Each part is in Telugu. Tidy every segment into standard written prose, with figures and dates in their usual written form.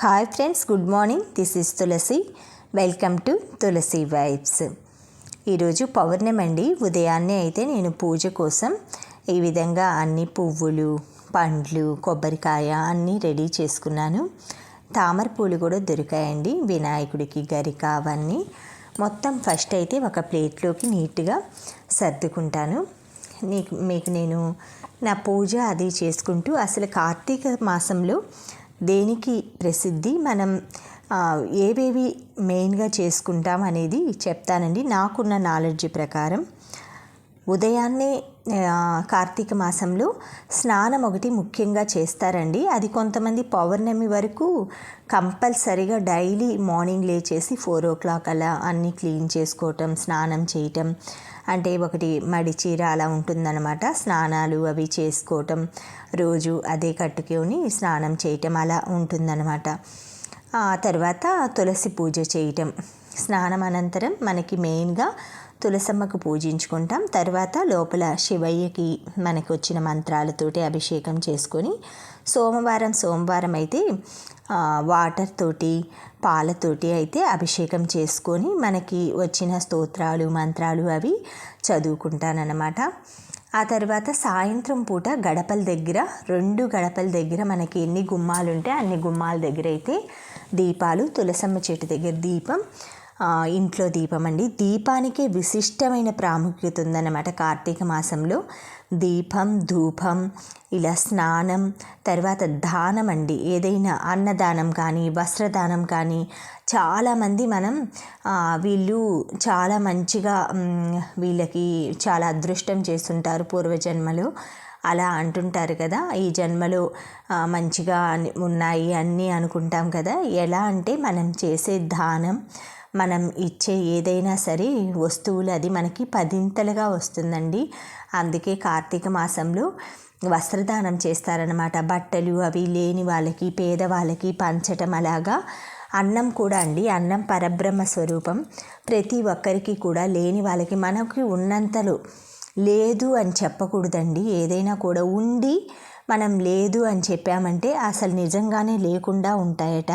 Hi friends, good morning. This is Tulasi. Welcome to Tulasi vibes. ఈరోజు పౌర్ణమి అండి. ఉదయాన్నే అయితే నేను పూజ కోసం ఈ విధంగా అన్ని పువ్వులు, పండ్లు, కొబ్బరికాయ అన్నీ రెడీ చేసుకున్నాను. తామర పూలు కూడా దొరికాయండి, వినాయకుడికి గరిక అవన్నీ. మొత్తం ఫస్ట్ అయితే ఒక ప్లేట్లోకి నీట్గా సర్దుకుంటాను. మీకు నేను నా పూజ అది చేసుకుంటూ అసలు కార్తీక మాసంలో దేనికి ప్రసిద్ధి, మనం ఏవేవి మెయిన్గా చేసుకుంటాం అనేది చెప్తానండి. నాకున్న నాలెడ్జ్ ప్రకారం ఉదయాన్నే కార్తీక మాసంలో స్నానం ఒకటి ముఖ్యంగా చేస్తారండి. అది కొంతమంది పౌర్ణమి వరకు కంపల్సరీగా డైలీ మార్నింగ్ లేచేసి 4 o'clock అలా అన్నీ క్లీన్ చేసుకోవటం, స్నానం చేయటం. అంటే ఒకటి మడి చీర అలా ఉంటుందన్నమాట. స్నానాలు అవి చేసుకోవటం, రోజు అదే కట్టుకొని స్నానం చేయటం అలా ఉంటుందన్నమాట. ఆ తర్వాత తులసి పూజ చేయటం. స్నానం అనంతరం మనకి మెయిన్గా తులసమ్మకు పూజించుకుంటాం. తర్వాత లోపల శివయ్యకి మనకు వచ్చిన మంత్రాలతోటి అభిషేకం చేసుకొని సోమవారం అయితే వాటర్ తోటి పాలతోటి అయితే అభిషేకం చేసుకొని మనకి వచ్చిన స్తోత్రాలు మంత్రాలు అవి చదువుకుంటానన్నమాట. ఆ తర్వాత సాయంత్రం పూట గడపల దగ్గర 2 గడపల దగ్గర మనకి ఎన్ని గుమ్మాలు ఉంటే అన్ని గుమ్మాల దగ్గర అయితే దీపాలు, తులసమ్మ చెట్టు దగ్గర దీపం, ఇంట్లో దీపం అండి. దీపానికే విశిష్టమైన ప్రాముఖ్యత ఉందన్నమాట. కార్తీక మాసంలో దీపం, ధూపం, ఇలా స్నానం, తర్వాత దానం అండి. ఏదైనా అన్నదానం కానీ వస్త్రదానం కానీ చాలామంది వీళ్ళు చాలా మంచిగా వీళ్ళకి చాలా అదృష్టం చేస్తుంటారు పూర్వజన్మలో అలా అంటుంటారు కదా. ఈ జన్మలో మంచిగా ఉన్నాయి అన్నీ అనుకుంటాం కదా. ఎలా అంటే మనం చేసే దానం, మనం ఇచ్చే ఏదైనా సరే వస్తువులు అది మనకి 10ంతలుగా వస్తుందండి. అందుకే కార్తీక మాసంలో వస్త్రదానం చేస్తారనమాట. బట్టలు అవి లేని వాళ్ళకి, పేదవాళ్ళకి పంచటం. అలాగా అన్నం కూడా అండి. అన్నం పరబ్రహ్మ స్వరూపం. ప్రతి ఒక్కరికి కూడా లేని వాళ్ళకి, మనకి ఉన్నంతలో లేదు అని చెప్పకూడదండి. ఏదైనా కూడా ఉండి మనం లేదు అని చెప్పామంటే అసలు నిజంగానే లేకుండా ఉంటాయట.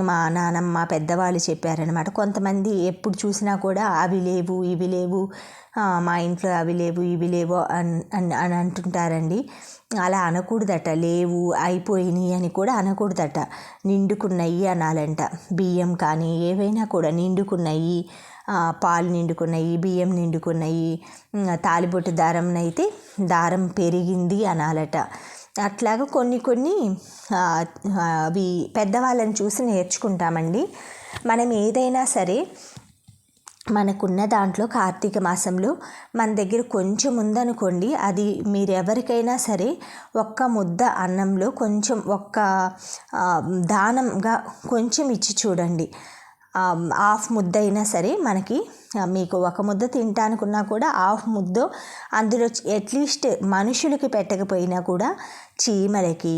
మా నానమ్మ పెద్దవాళ్ళు చెప్పారనమాట. కొంతమంది ఎప్పుడు చూసినా కూడా అవి లేవు ఇవి లేవు, మా ఇంట్లో అవి లేవు ఇవి లేవు అని అంటుంటారండి. అలా అనకూడదట. లేవు అయిపోయినాయి అని కూడా అనకూడదట. నిండుకున్నాయి అనాలంట. బియ్యం కానీ ఏవైనా కూడా నిండుకున్నాయి, పాలు నిండుకున్నాయి, బియ్యం నిండుకున్నాయి, తాలిబొట్టు దారంనైతే దారం పెరిగింది అనాలట. అట్లాగా కొన్ని అవి పెద్దవాళ్ళని చూసి నేర్చుకుంటామండి. మనం ఏదైనా సరే మనకున్న దాంట్లో కార్తీక మాసంలో మన దగ్గర కొంచెం ఉందనుకోండి, అది మీరు ఎవరికైనా సరే ఒక్క ముద్ద అన్నంలో కొంచెం దానంగా కొంచెం ఇచ్చి చూడండి. హాఫ్ ముద్ద అయినా సరే మనకి, మీకు ఒక ముద్ద తింటానుకున్నా కూడా హాఫ్ ముద్ద అందులో అట్లీస్ట్ మనుషులకి పెట్టకపోయినా కూడా చీమలకి,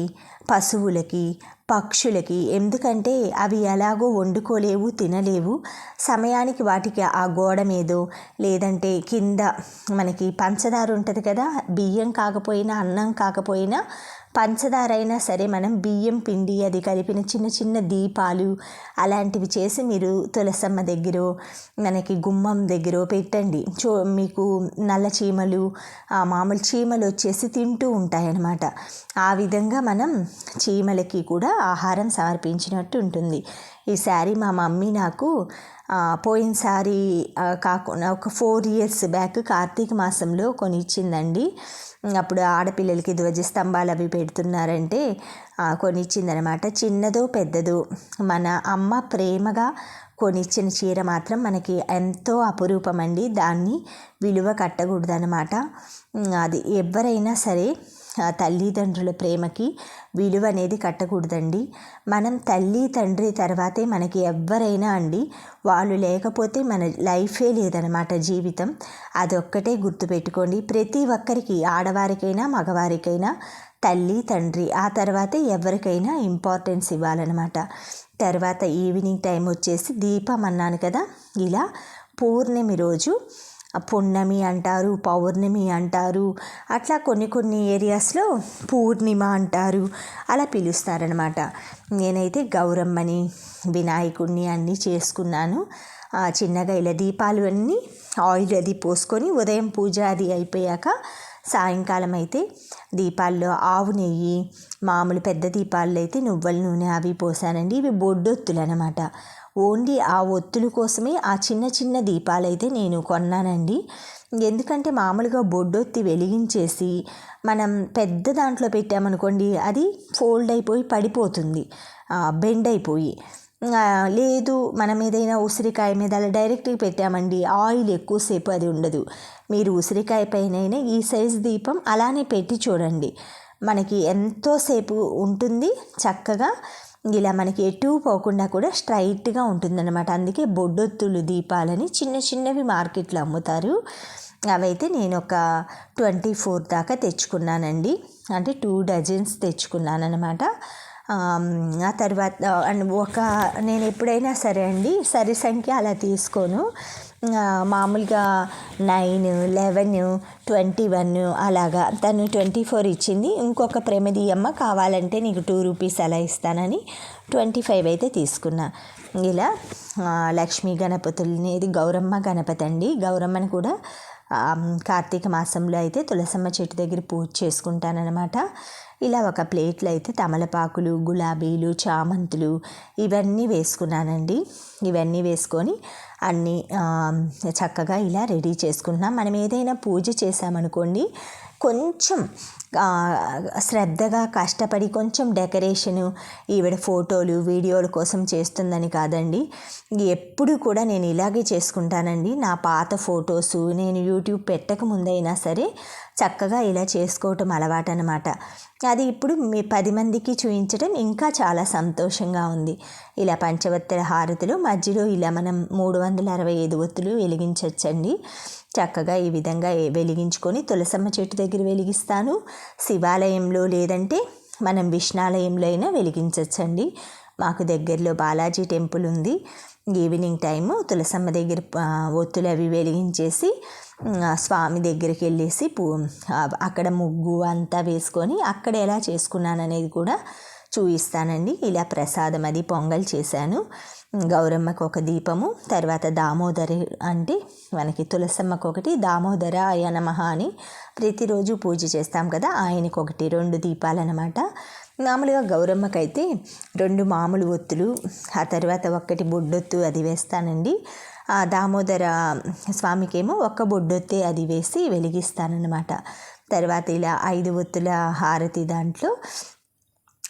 పశువులకి, పక్షులకి, ఎందుకంటే అవి ఎలాగో వండుకోలేవు, తినలేవు. సమయానికి వాటికి ఆ గోడ మీదో లేదంటే కింద మనకి పంచదార ఉంటుంది కదా, బియ్యం కాకపోయినా అన్నం కాకపోయినా పంచదార అయినా సరే మనం బియ్యం పిండి అది కలిపిన చిన్న చిన్న దీపాలు అలాంటివి చేసి మీరు తులసమ్మ దగ్గర, మనకి గుమ్మం దగ్గర పెట్టండి. మీకు నల్ల చీమలు, మామూలు చీమలు వచ్చేసి తింటూ ఉంటాయన్నమాట. ఆ విధంగా మనం చీమలకి కూడా ఆహారం సమర్పించినట్టు ఉంటుంది. ఈసారి మా మమ్మీ నాకు పోయినసారి కాకుండా ఒక 4 years బ్యాక్ కార్తీక మాసంలో కొని ఇచ్చిందండి. అప్పుడు ఆడపిల్లలకి ధ్వజస్తంభాలు అవి పెడుతున్నారంటే కొనిచ్చిందనమాట. చిన్నదో పెద్దదో మన అమ్మ ప్రేమగా కొనిచ్చిన చీర మాత్రం మనకి ఎంతో అపురూపమండి. దాన్ని విలువ కట్టకూడదనమాట. అది ఎవరైనా సరే తల్లిదండ్రుల ప్రేమకి విలువ అనేది కట్టకూడదండి. మనం తల్లి తండ్రి తర్వాతే మనకి ఎవ్వరైనా అండి. వాళ్ళు లేకపోతే మన లైఫే లేదనమాట, జీవితం. అదొక్కటే గుర్తుపెట్టుకోండి. ప్రతి ఒక్కరికి, ఆడవారికైనా మగవారికైనా తల్లి తండ్రి, ఆ తర్వాతే ఎవరికైనా ఇంపార్టెన్స్ ఇవ్వాలన్నమాట. తర్వాత ఈవినింగ్ టైం వచ్చేసి దీపం అన్నాను కదా, ఇలా పూర్ణిమ రోజు పున్నమి అంటారు, పౌర్ణమి అంటారు, అట్లా కొన్ని కొన్ని ఏరియాస్లో పూర్ణిమ అంటారు, అలా పిలుస్తారనమాట. నేనైతే గౌరమ్మని, వినాయకుడిని అన్నీ చేసుకున్నాను. చిన్నగా ఇలా దీపాలు అన్నీ ఆయిల్ అది పోసుకొని ఉదయం పూజ అది అయిపోయాక సాయంకాలం అయితే దీపాల్లో ఆవు నెయ్యి, మామూలు పెద్ద దీపాల్లో అయితే నువ్వుల నూనె అవి పోసానండి. ఇవి బొడ్డొత్తులు అనమాట. ఓన్లీ ఆ ఒత్తుల కోసమే ఆ చిన్న చిన్న దీపాలు అయితే నేను కొన్నానండి. ఎందుకంటే మామూలుగా బొడ్డొత్తి వెలిగించేసి మనం పెద్ద దాంట్లో పెట్టామనుకోండి, అది ఫోల్డ్ అయిపోయి పడిపోతుంది, బెండ్ అయిపోయి. లేదు మనం ఏదైనా ఉసిరికాయ మీద అలా డైరెక్ట్గా పెట్టామండి, ఆయిల్ ఎక్కువసేపు అది ఉండదు. మీరు ఉసిరికాయ పైన ఈ సైజు దీపం అలానే పెట్టి చూడండి, మనకి ఎంతోసేపు ఉంటుంది. చక్కగా ఇలా మనకి ఎటు పోకుండా కూడా స్ట్రైట్గా ఉంటుందన్నమాట. అందుకే బొడ్డొత్తులు దీపాలని చిన్న చిన్నవి మార్కెట్లో అమ్ముతారు. అవైతే నేను ఒక 24 దాకా తెచ్చుకున్నానండి. అంటే 2 డజన్స్ తెచ్చుకున్నాను అనమాట. ఆ తర్వాత నేను ఎప్పుడైనా సరే అండి సరి సంఖ్య అలా తీసుకోను. మామూలుగా 9, 11, 21 అలాగా. తను 24 ఇచ్చింది. ఇంకొక ప్రమిదీయమ్మ కావాలంటే నీకు 2 రూపీస్ అలా ఇస్తానని 25 అయితే తీసుకున్నా. ఇలా లక్ష్మీ గణపతుల్ని, ఇది గౌరమ్మ గణపతి అండి. గౌరమ్మని కూడా కార్తీక మాసంలో అయితే తులసమ్మ చెట్టు దగ్గర పూజ చేసుకుంటానన్నమాట. ఇలా ఒక ప్లేట్లో అయితే తమలపాకులు, గులాబీలు, చామంతులు ఇవన్నీ వేసుకున్నానండి. ఇవన్నీ వేసుకొని అన్నీ చక్కగా ఇలా రెడీ చేసుకుంటున్నాం. మనం ఏదైనా పూజ చేసామనుకోండి, కొంచెం శ్రద్ధగా కష్టపడి కొంచెం డెకరేషను ఈవిడ ఫోటోలు వీడియోల కోసం చేస్తుందని కాదండి. ఎప్పుడు కూడా నేను ఇలాగే చేసుకుంటానండి. నా పాత ఫొటోసు నేను యూట్యూబ్ పెట్టక ముందైనా సరే చక్కగా ఇలా చేసుకోవటం అలవాటు అనమాట. అది ఇప్పుడు 10 మందికి చూపించడం ఇంకా చాలా సంతోషంగా ఉంది. ఇలా పంచవత్తెల హారతులు మధ్యలో ఇలా మనం 365 ఒత్తులు వెలిగించవచ్చండి. చక్కగా ఈ విధంగా వెలిగించుకొని తులసమ్మ చెట్టు దగ్గర వెలిగిస్తాను. శివాలయంలో లేదంటే మనం విష్ణాలయంలో అయినా వెలిగించవచ్చండి. మాకు దగ్గరలో బాలాజీ టెంపుల్ ఉంది. ఈవినింగ్ టైము తులసమ్మ దగ్గర ఒత్తులు అవి వెలిగించేసి స్వామి దగ్గరికి వెళ్ళేసి అక్కడ ముగ్గు అంతా వేసుకొని అక్కడ ఎలా చేసుకున్నాను అనేది కూడా చూపిస్తానండి. ఇలా ప్రసాదం అది పొంగల్ చేశాను. గౌరమ్మకు ఒక దీపము, తర్వాత దామోదరి అంటే మనకి తులసమ్మకు ఒకటి, దామోదర అయ నమః అని ప్రతిరోజు పూజ చేస్తాం కదా, ఆయనకు ఒకటి, 2 దీపాలన్నమాట. మామూలుగా గౌరమ్మకైతే 2 మామూలు ఒత్తులు, ఆ తర్వాత ఒక్కటి బొడ్డొత్తు అది వేస్తానండి. ఆ దామోదర స్వామికేమో ఒక్క బొడ్డొత్తే అది వేసి వెలిగిస్తానన్నమాట. తర్వాత ఇలా 5 ఒత్తుల హారతి దాంట్లో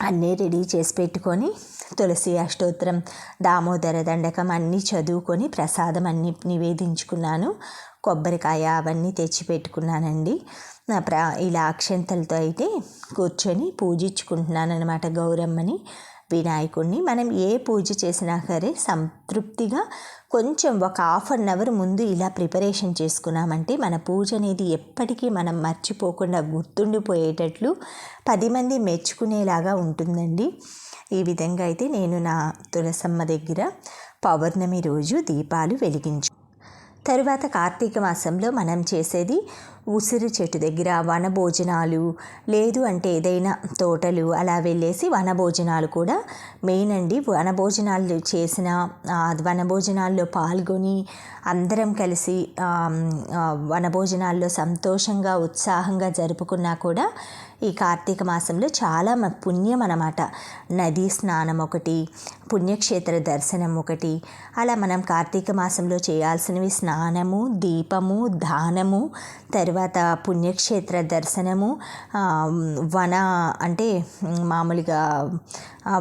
అన్నీ రెడీ చేసి పెట్టుకొని తులసి అష్టోత్తరం, దామోదర దండకం అన్నీ చదువుకొని ప్రసాదం అన్నీ నివేదించుకున్నాను. కొబ్బరికాయ అవన్నీ తెచ్చి పెట్టుకున్నానండి. ఇలా అక్షంతలతో అయితే కూర్చొని పూజించుకుంటున్నాను అనమాట గౌరమ్మని, వినాయకుడిని. మనం ఏ పూజ చేసినా సరే సంతృప్తిగా కొంచెం ఒక 1/2 అవర్ ముందు ఇలా ప్రిపరేషన్ చేసుకున్నామంటే మన పూజ అనేది ఎప్పటికీ మనం మర్చిపోకుండా గుర్తుండిపోయేటట్లు 10 మంది మెచ్చుకునేలాగా ఉంటుందండి. ఈ విధంగా అయితే నేను నా తులసమ్మ దగ్గర పౌర్ణమి రోజు దీపాలు వెలిగించు. తరువాత కార్తీక మాసంలో మనం చేసేది ఉసిరి చెట్టు దగ్గర వనభోజనాలు, లేదు అంటే ఏదైనా తోటలు అలా వెళ్ళేసి వనభోజనాలు కూడా మెయిన్ అండి. వనభోజనాలు చేసిన వనభోజనాల్లో పాల్గొని అందరం కలిసి వనభోజనాల్లో సంతోషంగా ఉత్సాహంగా జరుపుకున్నా కూడా ఈ కార్తీక మాసంలో చాలా పుణ్యం అన్నమాట. నదీ స్నానం ఒకటి, పుణ్యక్షేత్ర దర్శనం ఒకటి, అలా మనం కార్తీక మాసంలో చేయాల్సినవి స్నానము, దీపము, దానము, తర్వాత పుణ్యక్షేత్ర దర్శనము, అంటే మామూలుగా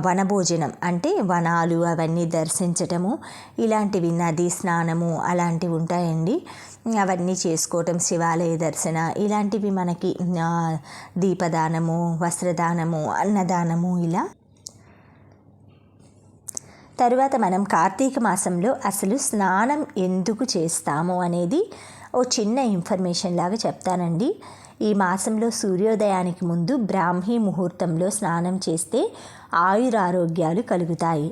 వనభోజనం అంటే వనాలు అవన్నీ దర్శించటము, ఇలాంటివి నదీ స్నానము అలాంటివి ఉంటాయండి. అవన్నీ చేసుకోవటం, శివాలయ దర్శన ఇలాంటివి మనకి దీపదానము, వస్త్రదానము, అన్నదానము ఇలా. తరువాత మనం కార్తీక మాసంలో అసలు స్నానం ఎందుకు చేస్తాము అనేది ఓ చిన్న ఇన్ఫర్మేషన్ లాగా చెప్తానండి. ఈ మాసంలో సూర్యోదయానికి ముందు బ్రాహ్మీ ముహూర్తంలో స్నానం చేస్తే ఆయురారోగ్యాలు కలుగుతాయి.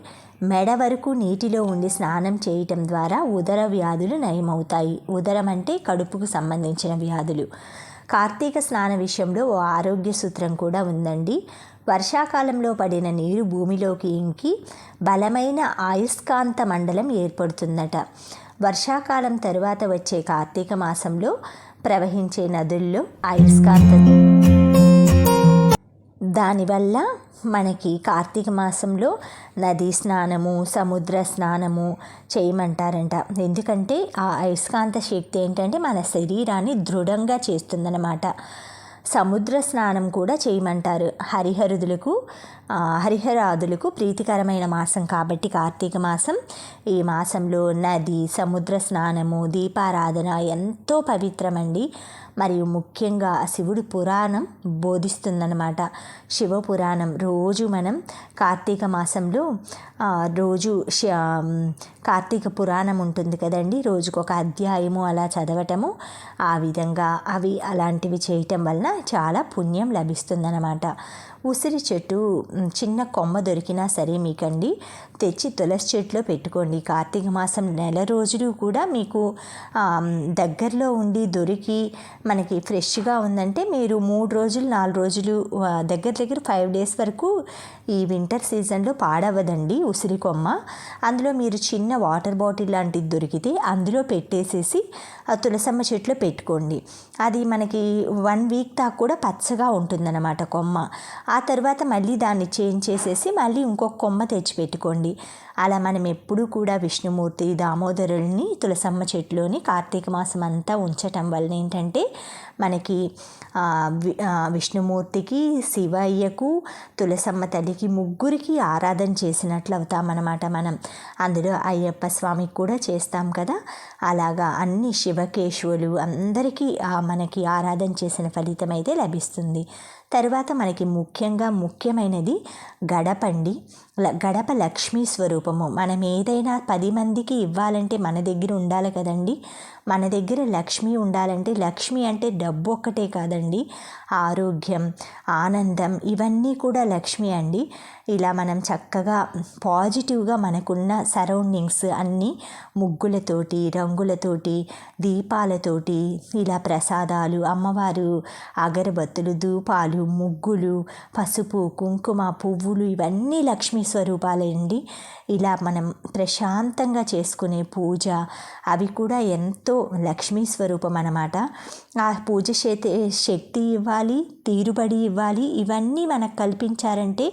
మెడ వరకు నీటిలో ఉండి స్నానం చేయటం ద్వారా ఉదర వ్యాధులు నయమవుతాయి. ఉదరం అంటే కడుపుకు సంబంధించిన వ్యాధులు. కార్తీక స్నాన విషయంలో ఓ ఆరోగ్య సూత్రం కూడా ఉందండి. వర్షాకాలంలో పడిన నీరు భూమిలోకి ఇంకి బలమైన అయస్కాంత మండలం ఏర్పడుతుందట. వర్షాకాలం తరువాత వచ్చే కార్తీక మాసంలో ప్రవహించే నదుల్లో అయస్కాంత దానివల్ల మనకి కార్తీక మాసంలో నదీ స్నానము, సముద్ర స్నానము చేయమంటారంట. ఎందుకంటే ఆ అయస్కాంత శక్తి ఏంటంటే మన శరీరాన్ని దృఢంగా చేస్తుందన్నమాట. సముద్ర స్నానం కూడా చేయమంటారు. హరిహరాదులకు ప్రీతికరమైన మాసం కాబట్టి కార్తీక మాసం. ఈ మాసంలో నది, సముద్ర స్నానము, దీపారాధన ఎంతో పవిత్రమండి. మరియు ముఖ్యంగా శివుడి పురాణం బోధిస్తుందన్నమాట. శివపురాణం రోజు మనం కార్తీక మాసంలో రోజు కార్తీక పురాణం ఉంటుంది కదండి, రోజుకొక అధ్యాయము అలా చదవటము, ఆ విధంగా అలాంటివి చేయటం వలన చాలా పుణ్యం లభిస్తుందన్నమాట. ఉసిరి చెట్టు చిన్న కొమ్మ దొరికినా సరే మీకండి తెచ్చి తులసి చెట్టులో పెట్టుకోండి. కార్తీక మాసం నెల రోజులు కూడా మీకు దగ్గరలో ఉండి దొరికి మనకి ఫ్రెష్గా ఉందంటే మీరు 3 రోజులు 4 రోజులు దగ్గర 5 డేస్ వరకు ఈ వింటర్ సీజన్లో పాడవదండి ఉసిరి కొమ్మ. అందులో మీరు చిన్న వాటర్ బాటిల్ లాంటిది దొరికితే అందులో పెట్టేసేసి ఆ తులసమ్మ చెట్లో పెట్టుకోండి. అది మనకి 1 వీక్ దాకా కూడా పచ్చగా ఉంటుందన్నమాట కొమ్మ. ఆ తర్వాత మళ్ళీ దాన్ని చేంజ్ చేసేసి మళ్ళీ ఇంకొక కొమ్మ తెచ్చి పెట్టుకోండి. అలా మనం ఎప్పుడూ కూడా విష్ణుమూర్తి, దామోదరుల్ని తులసమ్మ చెట్టులోని కార్తీక మాసం అంతా ఉంచటం వలన ఏంటంటే మనకి విష్ణుమూర్తికి, శివయ్యకు, తులసమ్మ తల్లికి ముగ్గురికి ఆరాధన చేసినట్లు అవుతామన్నమాట మనం. అందులో అయ్యప్ప స్వామికి కూడా చేస్తాం కదా, అలాగా అన్ని శివకేశవులు అందరికీ మనకి ఆరాధన చేసిన ఫలితం అయితే లభిస్తుంది. తర్వాత మనకి ముఖ్యమైనది గడపండి. గడప లక్ష్మీ స్వరూపము. మనం ఏదైనా 10 మందికి ఇవ్వాలంటే మన దగ్గర ఉండాలి కదండి. మన దగ్గర లక్ష్మి ఉండాలంటే, లక్ష్మి అంటే డబ్బు ఒక్కటే కాదండి, ఆరోగ్యం, ఆనందం ఇవన్నీ కూడా లక్ష్మి అండి. ఇలా మనం చక్కగా పాజిటివ్గా మనకున్న సరౌండింగ్స్ అన్నీ ముగ్గులతోటి, రంగులతోటి, దీపాలతోటి, ఇలా ప్రసాదాలు, అమ్మవారు అగరబత్తులు, ధూపాలు, ముగ్గులు, పసుపు, కుంకుమ, పువ్వులు ఇవన్నీ లక్ష్మీ స్వరూపాలండి. ఇలా మనం ప్రశాంతంగా చేసుకునే పూజ అవి కూడా ఎంతో లక్ష్మీ స్వరూపం అన్నమాట. ఆ పూజ శక్తి ఇవ్వాలి, తీరుబడి ఇవ్వాలి. ఇవన్నీ మనకు కల్పించారంటే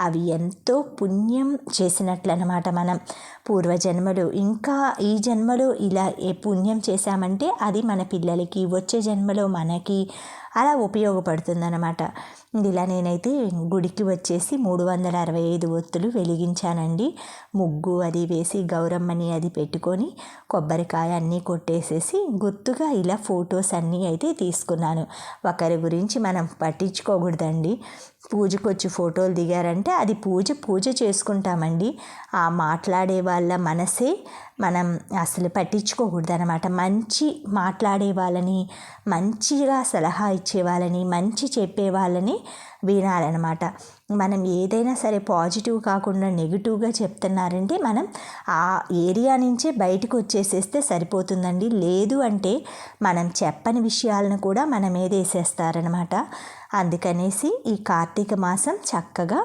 అవి ఎంతో పుణ్యం చేసినట్లు అన్నమాట. మనం పూర్వజన్మలో ఇంకా ఈ జన్మలో ఇలా పుణ్యం చేశామంటే అది మన పిల్లలకి, వచ్చే జన్మలో మనకి అలా ఉపయోగపడుతుందన్నమాట. ఇలా నేనైతే గుడికి వచ్చేసి 365 ఒత్తులు వెలిగించానండి. ముగ్గు అది వేసి గౌరమ్మని అది పెట్టుకొని కొబ్బరికాయ అన్నీ కొట్టేసేసి గుర్తుగా ఇలా ఫొటోస్ అన్నీ అయితే తీసుకున్నాను. ఒకరి గురించి మనం పట్టించుకోకూడదండి. పూజకు వచ్చి ఫోటోలు దిగారంటే అది పూజ చేసుకుంటామండి. ఆ మాట్లాడే వాళ్ళ మనసే మనం అసలు పట్టించుకోకూడదు అనమాట. మంచి మాట్లాడే వాళ్ళని, మంచిగా సలహా ఇచ్చే వాళ్ళని, మంచి చెప్పే వాళ్ళని వినాలన్నమాట. మనం ఏదైనా సరే పాజిటివ్ కాకుండా నెగిటివ్గా చెప్తున్నారంటే మనం ఆ ఏరియా నుంచే బయటకు వచ్చేసేస్తే సరిపోతుందండి. లేదు అంటే మనం చెప్పని విషయాలను కూడా మన మీద వేసేస్తారనమాట. అందుకనేసి ఈ కార్తీక మాసం చక్కగా